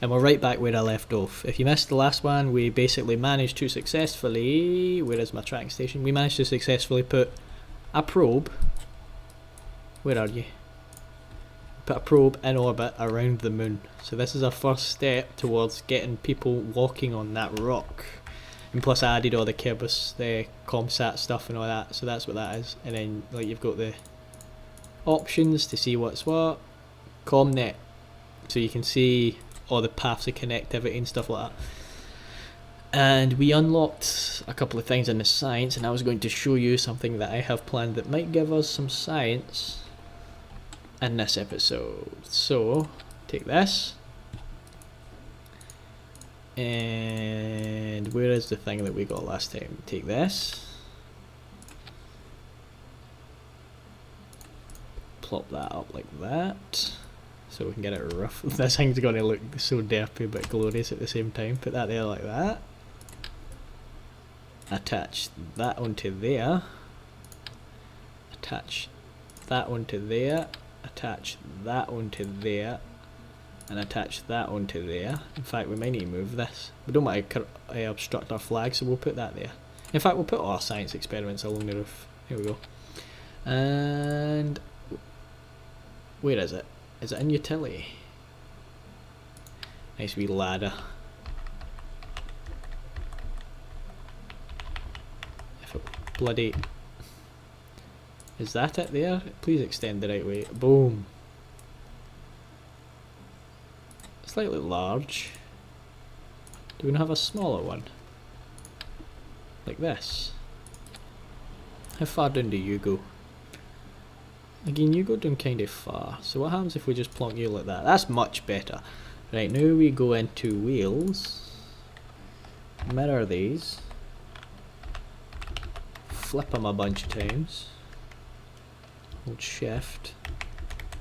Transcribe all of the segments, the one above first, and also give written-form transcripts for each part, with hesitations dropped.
And we're right back where I left off. If you missed the last one, we basically managed to successfully... Where is my tracking station? We managed to successfully put a probe... Where are you? Put a probe in orbit around the moon. So this is our first step towards getting people walking on that rock. And plus I added all the Kerbis, the ComSat stuff and all that, so that's what that is. And then like you've got the options to see what's what. ComNet, so you can see all the paths of connectivity and stuff like that. And we unlocked a couple of things in the science, and I was going to show you something that I have planned that might give us some science in this episode. So take this, and where is the thing that we got last time? Take this, plop that up like that so we can get it rough. This thing's going to look so derpy but glorious at the same time. Put that there like that, attach that onto there, attach that onto there, attach that onto there, and attach that onto there. In fact, we might need to move this. We don't want to obstruct our flag, so we'll put that there. In fact, we'll put all our science experiments along the roof. Here we go. And where is it? Is it in utility? Nice wee ladder. If it bloody... Is that it there? Please extend the right way. Boom. Slightly large. Do we not have a smaller one? Like this? How far down do you go? Again, you go down kind of far. So what happens if we just plonk you like that? That's much better. Right, now we go into wheels. Mirror these. Flip them a bunch of times. Hold shift.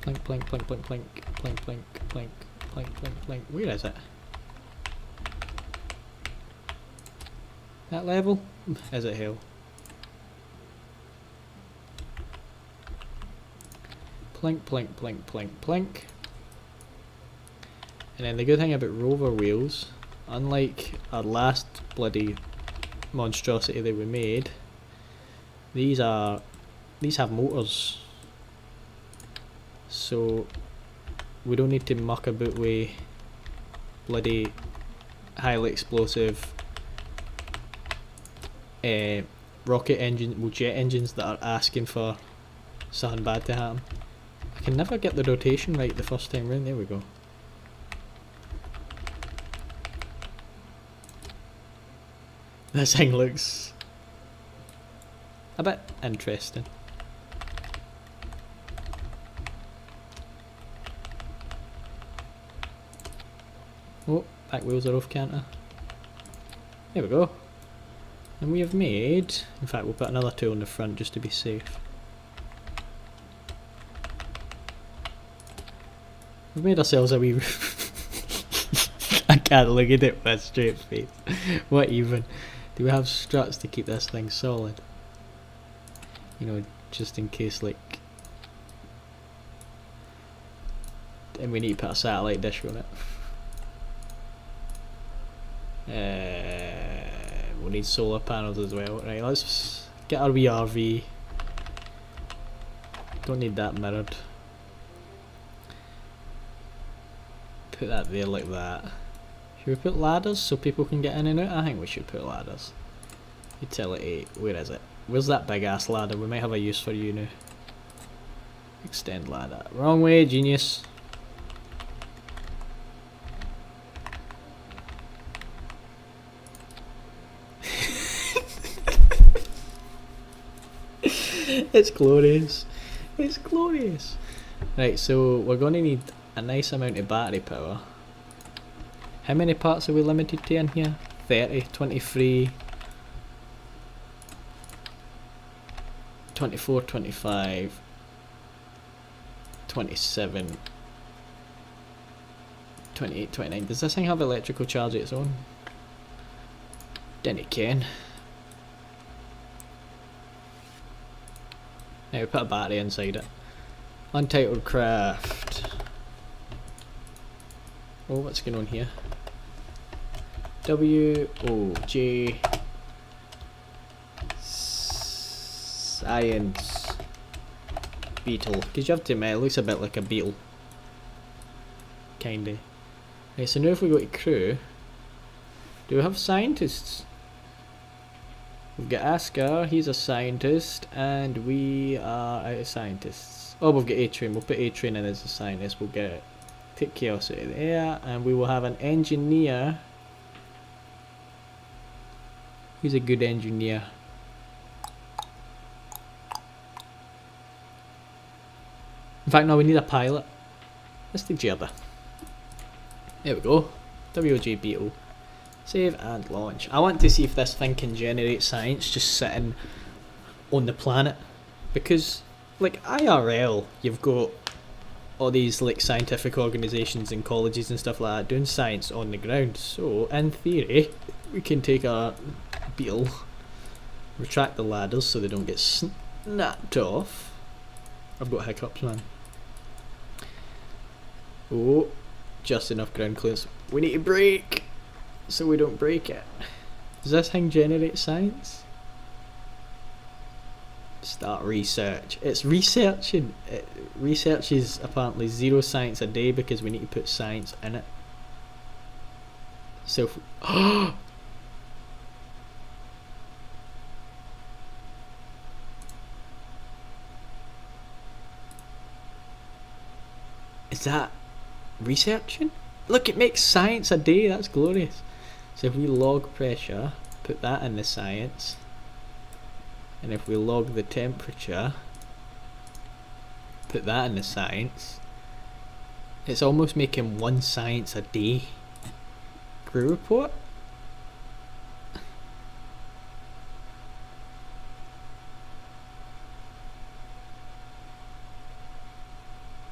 Plink, plink, plink, plink, plink, plink, plink, plink, plink, plink, plink. Where is it? That level? Is it hell? Plink, plink, plink, plink, plink. And then the good thing about rover wheels, unlike our last bloody monstrosity that we made, these have motors. So we don't need to muck about with bloody highly explosive rocket engine, well, jet engines that are asking for something bad to happen. I can never get the rotation right the first time round. There we go. This thing looks a bit interesting. Oh, back wheels are off canter. There we go. And we have made, in fact we'll put another two on the front just to be safe. We've made ourselves a wee... I can't look at it with a straight face. What even? Do we have struts to keep this thing solid? You know, just in case like... And we need to put a satellite dish on it. We'll need solar panels as well. Right, let's get our wee RV. Don't need that mirrored. Put that there like that. Should we put ladders so people can get in and out? I think we should put ladders. Utility, where is it? Where's that big ass ladder? We might have a use for you now. Extend ladder. Wrong way, genius. It's glorious. It's glorious. Right, so we're going to need a nice amount of battery power. How many parts are we limited to in here? 30, 23, 24, 25, 27, 28, 29. Does this thing have electrical charge of its own? Then it can. Now we put a battery inside it. Untitled craft. Oh, what's going on here? W-O-J Science Beetle. Because you have to admit, it looks a bit like a beetle. Kinda. Right, so now if we go to crew, do we have scientists? We've got Askar, he's a scientist, and we are out of scientists. Oh, we've got A-Train, we'll put A-Train in as a scientist, we'll get it. Take Chaos out of there, and we will have an engineer. Who's a good engineer? In fact, no, we need a pilot. Let's take Gerda. There we go. WOJ Beetle. Save and launch. I want to see if this thing can generate science just sitting on the planet. Because, like, IRL, you've got all these, like, scientific organisations and colleges and stuff like that doing science on the ground. So, in theory, we can take our beetle, retract the ladders so they don't get snapped off. I've got hiccups, man. Oh, just enough ground clearance. We need to brake so we don't break it. Does this thing generate science? Start research. It's researching. It researches apparently 0 science a day because we need to put science in it. So if is that researching? Look, it makes science a day. That's glorious. So if we log pressure, put that in the science, and if we log the temperature, put that in the science, it's almost making 1 science a day. Crew report?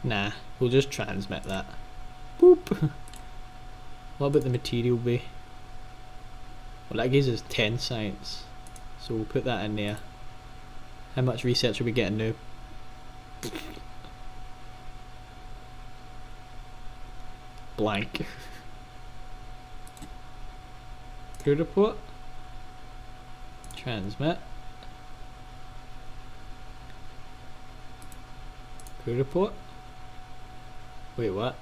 Nah, we'll just transmit that. Boop. What about the material bay? Well, that gives us 10 science, so we'll put that in there. How much research are we getting now? Blank. Crew report. Transmit. Crew report. Wait, what?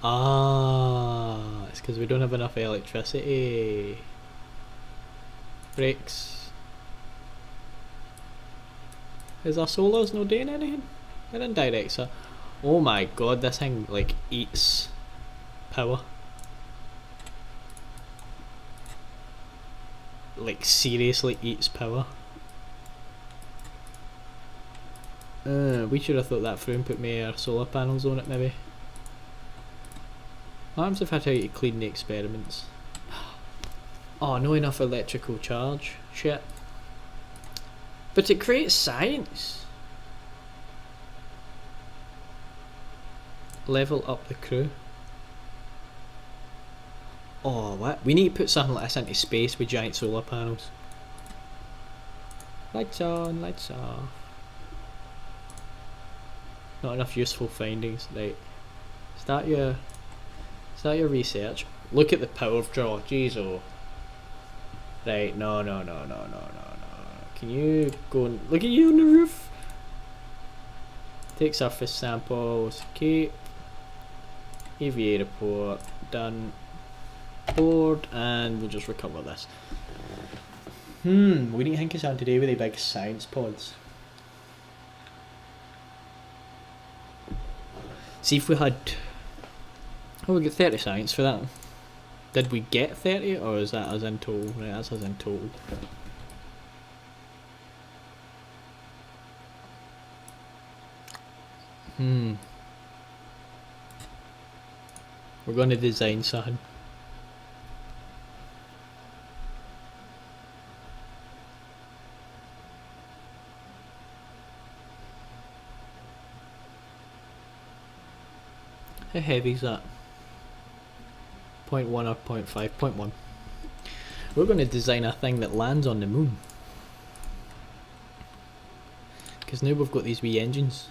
Ah, it's because we don't have enough electricity. Brakes. Is our solars not doing anything? They're indirect, so. Oh my god, this thing like eats power. Like seriously eats power. We should have thought that through and put more solar panels on it maybe. What happens if I tell you to clean the experiments? Oh, no enough electrical charge. Shit. But it creates science. Level up the crew. Oh, what? We need to put something like this into space with giant solar panels. Lights on, lights off. Not enough useful findings. Right. Start your research. Look at the power draw. Jeez, oh. Right, no. Can you go and look at you on the roof? Take surface samples. Keep. EVA report. Done. Board. And we'll just recover this. We need to think of something today with the big science pods. See if we had. Oh, we get 30 science for that. Did we get 30 or is that as in total? Right, that's as in total. We're going to design something. How heavy is that? 0.1 or 0.5? 0.1. We're going to design a thing that lands on the moon. Because now we've got these wee engines.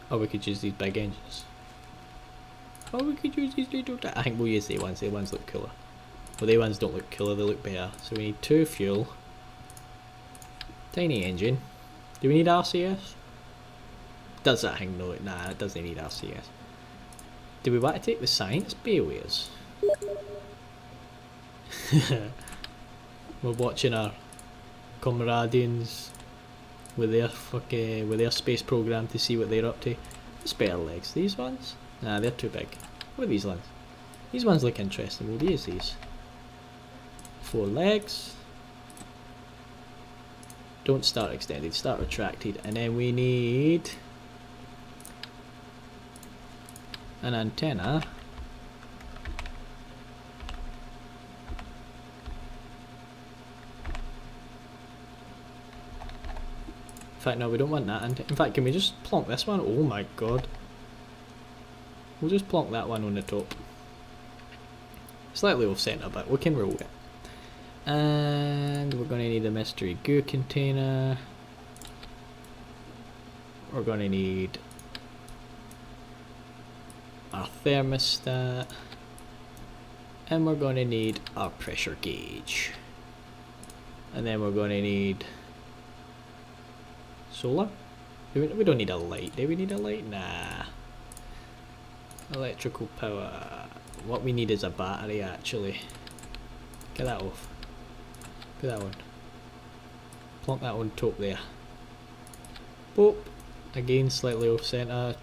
Or we could use these big engines. Or we could use these little... I think we'll use the ones. The ones look cooler. Well, the ones don't look cooler, they look better. So we need 2 fuel. Tiny engine. Do we need RCS? Does that thing know it? Nah, it doesn't need RCS. Do we want to take the science bayways? We're watching our comradians with their space program to see what they're up to. Spare legs. These ones? Nah, they're too big. What are these ones? These ones look interesting. We'll use these. 4 legs. Don't start extended, start retracted. And then we need an antenna. In fact, no, we don't want that. In fact, can we just plonk this one? Oh my god. We'll just plonk that one on the top. Slightly off centre, but we can roll it. And we're going to need a mystery goo container. We're going to need our thermostat. And we're going to need our pressure gauge. And then we're going to need solar. We don't need a light. Do we need a light? Nah. Electrical power. What we need is a battery actually. Get that off. Put that on. Plonk that on top there. Boop. Again, slightly off centre.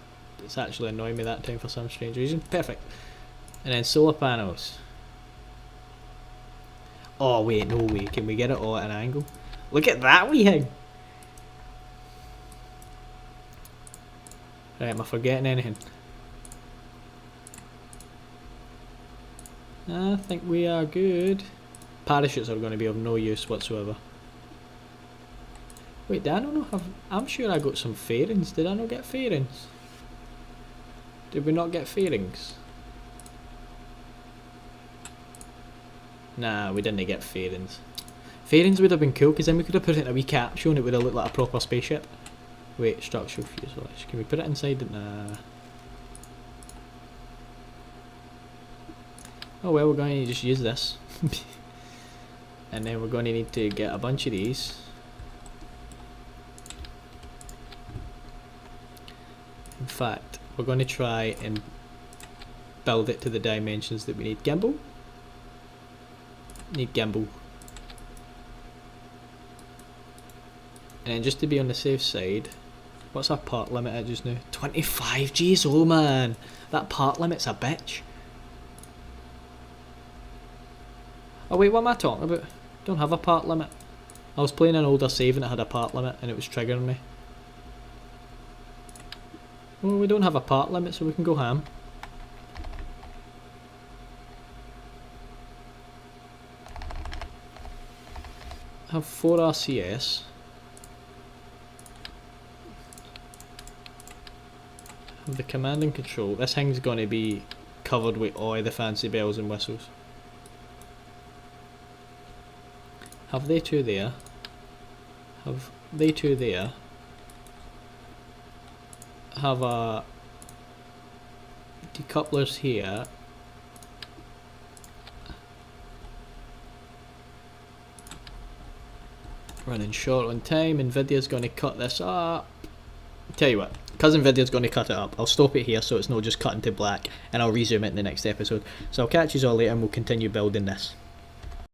It's actually annoying me that time for some strange reason. Perfect. And then solar panels. Oh wait, no way. Can we get it all at an angle? Look at that wee thing. Right, am I forgetting anything? I think we are good. Parachutes are going to be of no use whatsoever. Wait, did I not have... I'm sure I got some fairings. Did I not get fairings? Did we not get fairings? Nah, we didn't get fairings. Fairings would have been cool because then we could have put it in a wee capsule and it would have looked like a proper spaceship. Wait, structural fuselage. Can we put it inside? Nah. Oh well, we're going to just use this. And then we're going to need to get a bunch of these. In fact, we're going to try and build it to the dimensions that we need. Gimbal? Need gimbal. And then just to be on the safe side, what's our part limit at just now? 25 Gs, oh man! That part limit's a bitch. Oh wait, what am I talking about? Don't have a part limit. I was playing an older save and it had a part limit and it was triggering me. Well, we don't have a part limit so we can go ham. Have 4 RCS. Have the command and control. This thing's going to be covered with all the fancy bells and whistles. Have they 2 there. Have they 2 there. Have a decouplers here. Running short on time. Nvidia's going to cut this up. Tell you what, because Nvidia's going to cut it up, I'll stop it here so it's not just cutting to black and I'll resume it in the next episode. So I'll catch you all later and we'll continue building this.